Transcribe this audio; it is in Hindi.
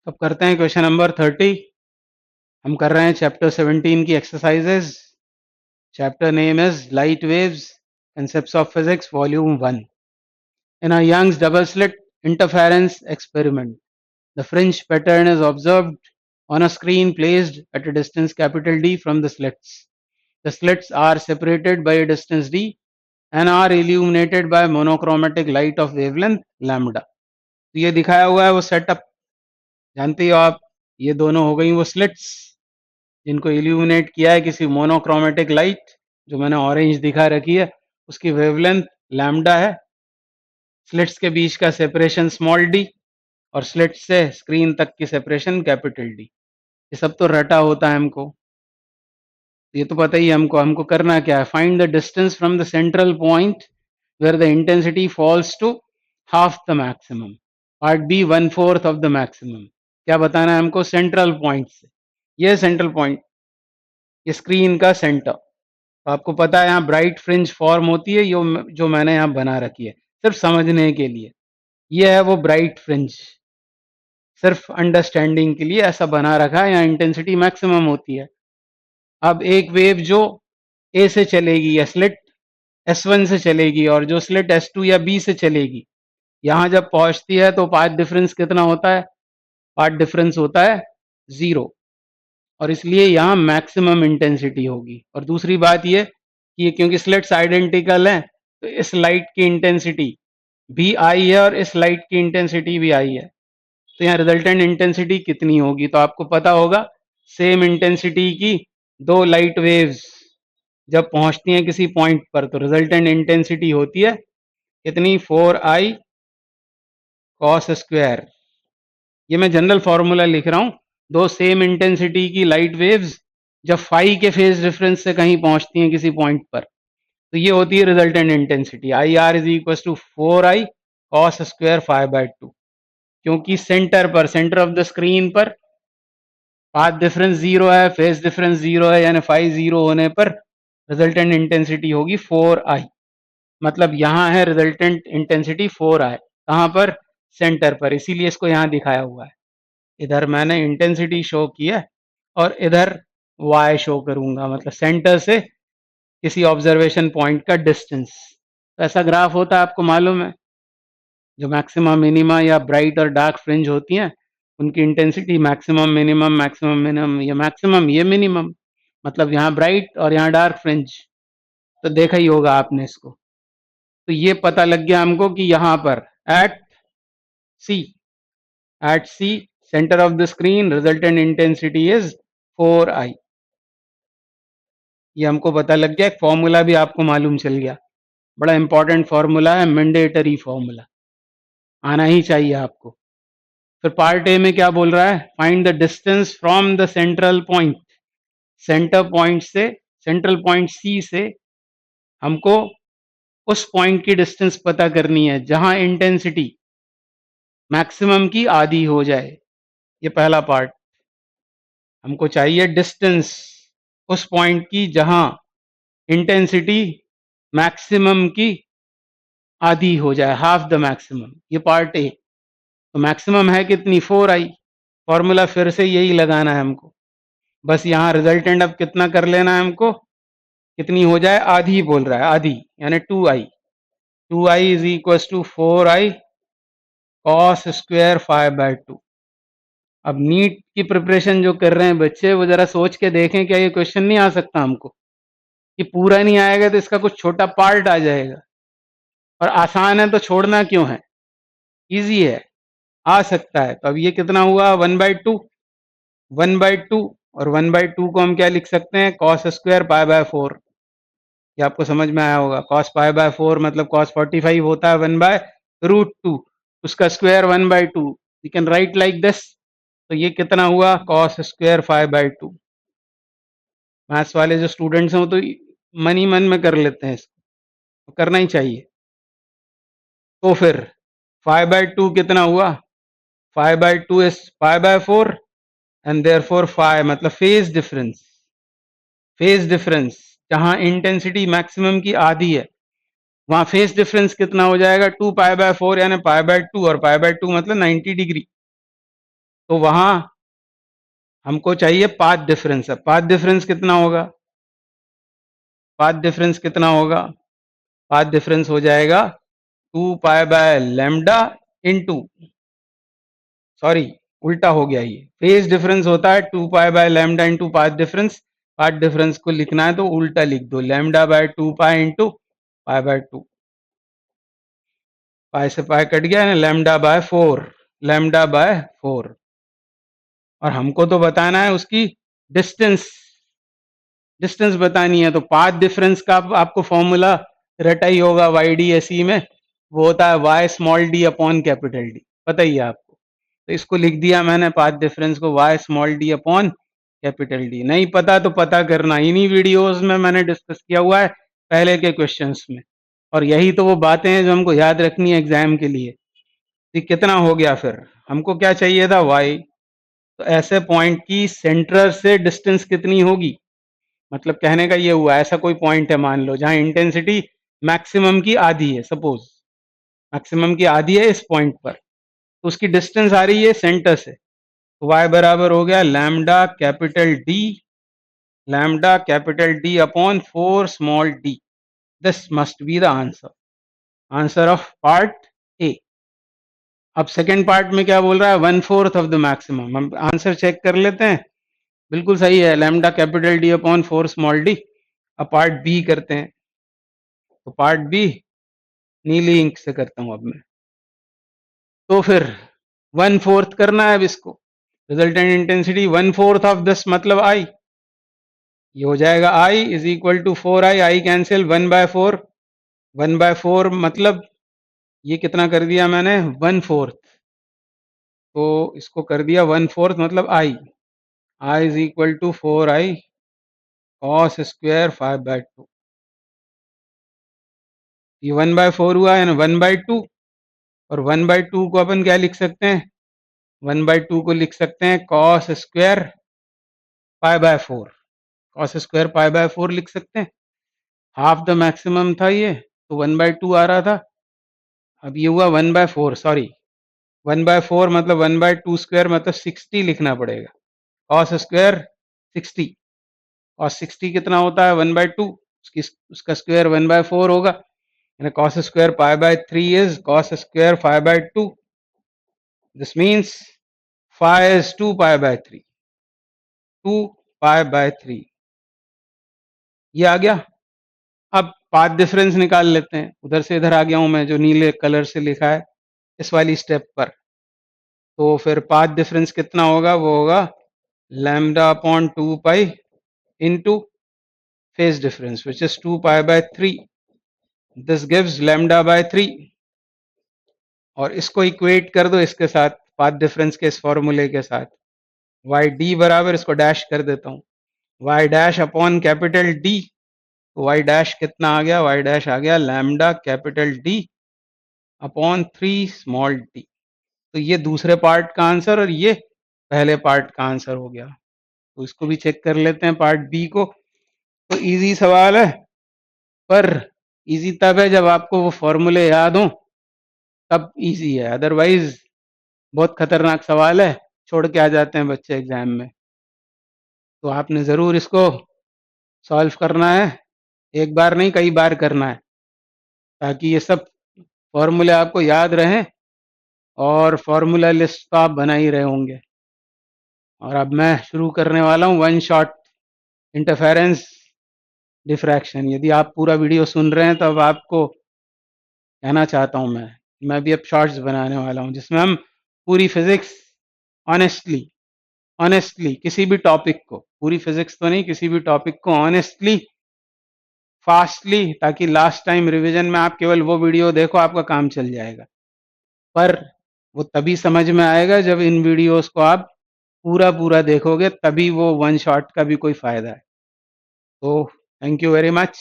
अब करते हैं क्वेश्चन नंबर 30। हम कर रहे हैं चैप्टर 17 की exercises. Chapter name is light waves concepts of physics volume 1। In a Young's double slit interference experiment, the fringe pattern is observed on a screen placed at a distance capital D from the slits. The slits are separated by a distance D and are illuminated by monochromatic light of wavelength lambda. तो ये दिखाया हुआ है वो सेटअप, जानते हो आप, ये दोनों हो गई वो स्लिट्स जिनको इल्यूमिनेट किया है किसी मोनोक्रोमेटिक लाइट, जो मैंने ऑरेंज दिखा रखी है, उसकी वेवलेंथ लैम्डा है। स्लिट्स के बीच का सेपरेशन स्मॉल डी और स्लिट से स्क्रीन तक की सेपरेशन कैपिटल डी। ये सब तो रटा होता है हमको, ये तो पता ही है हमको। हमको करना क्या है, find the distance from the central point where the intensity falls to half the maximum, part B 1/4 of the maximum. क्या बताना है हमको, सेंट्रल पॉइंट से। ये सेंट्रल पॉइंट, ये स्क्रीन का सेंटर। तो आपको पता है यहाँ ब्राइट फ्रिंज फॉर्म होती है, जो मैंने यहाँ बना रखी है सिर्फ समझने के लिए। ये है वो ब्राइट फ्रिंज, सिर्फ अंडरस्टैंडिंग के लिए ऐसा बना रखा है। यहाँ इंटेंसिटी मैक्सिमम होती है। अब एक वेव जो ए से चलेगी या स्लिट S1 से चलेगी और जो स्लिट S2 या B से चलेगी, यहाँ जब पहुंचती है तो पाथ डिफरेंस कितना होता है, पाथ डिफरेंस होता है 0, और इसलिए यहाँ मैक्सिमम इंटेंसिटी होगी। और दूसरी बात ये कि क्योंकि स्लिट्स आइडेंटिकल हैं तो इस लाइट की इंटेंसिटी भी आई है और इस लाइट की इंटेंसिटी भी आई है, तो यहाँ रिजल्टेंट इंटेंसिटी कितनी होगी, तो आपको पता होगा सेम इंटेंसिटी की दो लाइट वेव्स जब पहुंचती हैं किसी पॉइंट पर तो रिजल्टेंट इंटेंसिटी होती है कितनी, 4i cos स्क्वायर। ये मैं जनरल फॉर्मूला लिख रहा हूं। दो सेम इंटेंसिटी की लाइट वेव्स जब फाई के फेज डिफरेंस से कहीं पहुंचती हैं किसी पॉइंट पर, तो ये होती है resultant intensity. I R is equal to 4i cos square 5/2, क्योंकि सेंटर पर, सेंटर ऑफ द स्क्रीन पर पाथ डिफरेंस 0 है, फेज डिफरेंस 0 है, यानी फाई 0 होने पर रिजल्टेंट इंटेंसिटी होगी 4i। मतलब यहाँ है रिजल्टेंट इंटेंसिटी 4i, कहाँ पर, सेंटर पर, इसीलिए इसको यहाँ दिखाया हुआ है। इधर मैंने इंटेंसिटी शो किया और इधर y शो करूंगा, मतलब सेंटर से किसी ऑब्जर्वेशन पॉइंट का डिस्टेंस। तो ऐसा ग्राफ होता है, आपको मालूम है। जो मैक्सिमम मिनिमा या ब्राइट और डार्क फ्रिंज होती हैं उनकी intensity maximum minimum maximum minimum, ये मैक्सिमम ये मिनिमम, मतलब यहाँ ब्राइट और यहाँ डार्क फ्रिंज। तो देखा ही होगा आपने इसको। तो ये पता लग गया हमको कि यहाँ पर at C centre of the screen resultant intensity is 4i। ये हमको पता लग गया। एक फॉर्मूला भी आपको मालूम चल गया, बड़ा इंपॉर्टेंट फॉर्मूला है, मैंडेटरी फॉर्मूला, आना ही चाहिए आपको। फिर पार्ट ए में क्या बोल रहा है, find the distance from the central point. Centre point से, सेंट्रल पॉइंट सी से हमको उस पॉइंट की डिस्टेंस पता करनी है जहां इंटेंसिटी मैक्सिमम की आधी हो जाए। ये पहला पार्ट। हमको चाहिए डिस्टेंस उस पॉइंट की जहां इंटेंसिटी मैक्सिमम की आधी हो जाए, हाफ द मैक्सिमम। ये पार्ट ए। तो मैक्सिमम है कितनी, 4i। फॉर्मूला फिर से यही लगाना है हमको, बस यहाँ रिजल्टेंट अब कितना कर लेना है हमको, कितनी हो जाए, आधी बोल रहा है, आधी यानी 2i। 2i is equal to 4i cos square 5/2। अब नीट की प्रिपरेशन जो कर रहे हैं बच्चे, वो जरा सोच के देखें, क्या ये क्वेश्चन नहीं आ सकता हमको। ये पूरा नहीं आएगा तो इसका कुछ छोटा पार्ट आ जाएगा, और आसान है तो छोड़ना क्यों है, इजी है, आ सकता है। तो अब ये कितना हुआ, 1/2, 1/2, और 1/2 को हम क्या लिख सकते हैं, cos स्क्वायर π/4। ये आपको समझ में आया होगा। cos π/4 मतलब cos 45 होता है 1/√2, उसका square 1/2। You can write like this. तो ये कितना हुआ, cos स्क्वायर 5/2। मैथ्स वाले जो स्टूडेंट्स हैं वो तो मन ही मन में कर लेते हैं, इसको तो करना ही चाहिए। तो फिर 5/2 कितना हुआ, 5/2 इज π/4 एंड देयरफॉर 5 मतलब फेज डिफरेंस। फेज डिफरेंस जहां इंटेंसिटी मैक्सिमम की आधी है वहां फेज डिफरेंस कितना हो जाएगा, 2 π/4 यानी π/2, और π/2 मतलब 90 डिग्री। तो वहां हमको चाहिए पाथ डिफरेंस। है पाथ डिफरेंस कितना होगा? पाथ डिफरेंस कितना होगा? पाथ डिफरेंस हो जाएगा 2 pi by lambda into, sorry उल्टा हो गया, ये फेज डिफरेंस होता है 2 pi by lambda into path difference. Path difference को लिखना है तो उल्टा लिख दो, lambda by 2 pi into pi by 2। पाई से पाई कट गया ना, लैम्डा बाय 4, लैम्डा बाय 4। और हमको तो बताना है उसकी डिस्टेंस, डिस्टेंस बतानी है। तो पाथ डिफरेंस का आपको फॉर्मूला रटा ही होगा वाई डी एस ई में, वो होता है Y small d upon capital D, पता ही है आपको। तो इसको लिख दिया मैंने पाथ डिफरेंस को Y small d upon capital D. नहीं पता तो पता करना, इन्हीं वीडियोस में मैंने डिस्कस किया हुआ है पहले के क्वेश्चंस में। और यही तो वो बातें हैं जो हमको याद रखनी है एग्जाम के लिए। तो कितना हो गया फिर? हमको क्या चाहिए था? वाई। तो ऐसे पॉइंट की सेंटर से डिस्टेंस कितनी होगी? मतलब कहने का ये हुआ, ऐसा कोई पॉइंट है मान लो जहां इंटेंसिटी मैक्सिमम की आधी है, सपोज मैक्सिमम की आधी है इस पॉइंट पर, तो उसकी डिस्टेंस आ रही है सेंटर से। तो y बराबर हो गया lambda capital D upon 4 small D. This must be the answer, answer of part A. अब सेकेंड पार्ट में क्या बोल रहा है? 1/4 ऑफ द मैक्सिमम। हम आंसर चेक कर लेते हैं, बिल्कुल सही है, lambda capital D upon 4 small D. अब पार्ट बी करते हैं, तो पार्ट बी नीली इंक से करता हूं अब मैं। तो फिर 1/4 करना है अब इसको, रिजल्टेंट इंटेंसिटी 1/4 ऑफ दिस मतलब आई, ये हो जाएगा I is equal to 4i, I cancel 1/4, 1/4 मतलब ये कितना कर दिया मैंने? 1/4। तो इसको कर दिया 1/4 मतलब I is equal to 4i cos square 5/2। ये 1/4 हुआ है ना, 1/2। और 1/2 को अपन क्या लिख सकते हैं? 1/2 को लिख सकते हैं कॉस स्क्वायर पाई/4, कॉस स्क्वायर पाई/4 लिख सकते हैं। हाफ द मैक्सिमम था ये, तो 1/2 आ रहा था। अब ये हुआ 1/4, सॉरी 1/4 मतलब 1/2 स्क्वायर मतलब 60 लिखना पड़ेगा। कॉस स्क्वायर 60, और 60 कितना होता है? 1/2, उसका स्क्वायर 1/4 होगा। cos square pi/3 is cos square 5/2. This means phi is 2 pi/3, 2 pi/3 ये आ गया। अब पाथ डिफरेंस निकाल लेते हैं, उधर से इधर आ गया हूं मैं, जो नीले कलर से लिखा है इस वाली स्टेप पर। तो फिर पाथ डिफरेंस कितना होगा? वो होगा lambda upon 2 pi into phase difference which is 2 pi/3। This gives λ/3। और इसको इक्वेट कर दो इसके साथ, पाथ डिफरेंस के इस फॉर्मूले के साथ। वाई डी बराबर, इसको डैश कर देता हूं, Y dash upon capital D. तो वाई डैश कितना आ गया? वाई डैश आ गया lambda capital D upon 3 small d. तो ये दूसरे पार्ट का आंसर और ये पहले पार्ट का आंसर हो गया। तो इसको भी चेक कर लेते हैं पार्ट बी को। तो इजी सवाल है, पर इजी तब है जब आपको वो फॉर्मूले याद हो, तब इजी है, अदरवाइज बहुत खतरनाक सवाल है, छोड़ के आ जाते हैं बच्चे एग्जाम में। तो आपने ज़रूर इसको सॉल्व करना है, एक बार नहीं कई बार करना है, ताकि ये सब फॉर्मूले आपको याद रहें और फॉर्मूला लिस्ट तो आप बना ही रहे होंगे। और अब मैं शुरू करने वाला हूँ वन शॉट इंटरफेरेंस डिफ्रैक्शन। यदि आप पूरा वीडियो सुन रहे हैं तो अब आपको कहना चाहता हूँ मैं भी अब शॉर्ट्स बनाने वाला हूँ जिसमें हम पूरी फिजिक्स ऑनेस्टली किसी भी टॉपिक को, पूरी फिजिक्स तो नहीं, किसी भी टॉपिक को ऑनेस्टली फास्टली, ताकि लास्ट टाइम रिवीजन में आप केवल वो वीडियो देखो, आपका काम चल जाएगा। पर वो तभी समझ में आएगा जब इन वीडियोस को आप पूरा देखोगे, तभी वो वन शॉट का भी कोई फायदा है। तो थैंक यू वेरी मच।